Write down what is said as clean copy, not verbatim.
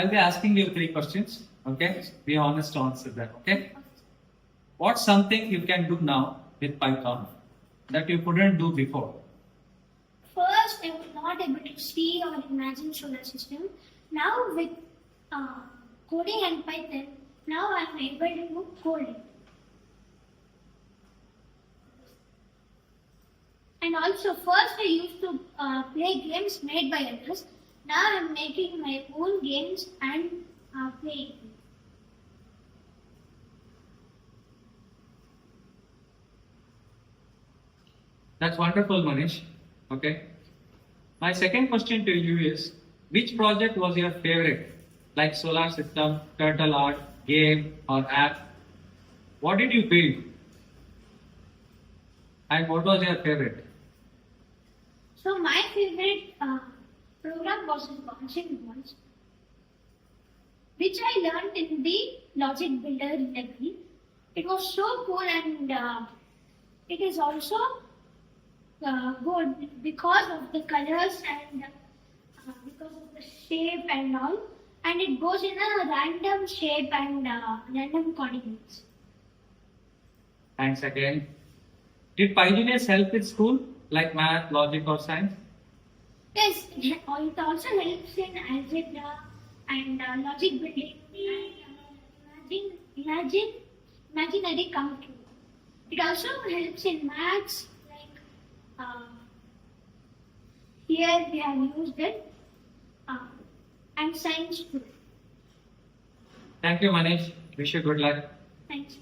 I'll be asking you three questions. Okay? Be honest to answer that. Okay? What's something you can do now with Python that you couldn't do before? First, I was not able to see or imagine solar system. Now with coding and Python, now I'm able to code it. And also, first I used to play games made by others. Now I'm making my own games and playing. That's wonderful, Manish. Okay. My second question to you is, which project was your favorite? Like solar system, turtle art, game, or app? What did you build? And what was your favorite? So my favorite program was in bouncing balls, which I learned in the logic builder library. It was so cool and it is also good because of the colors and because of the shape and all. And it goes in a random shape and random coordinates. Thanks again. Did PyGenius help with school, like math, logic, or science? Yes, it also helps in algebra and logic building and imaginary come true. It also helps in maths, like here we have used it, and science too. Thank you, Manish. Wish you good luck. Thanks.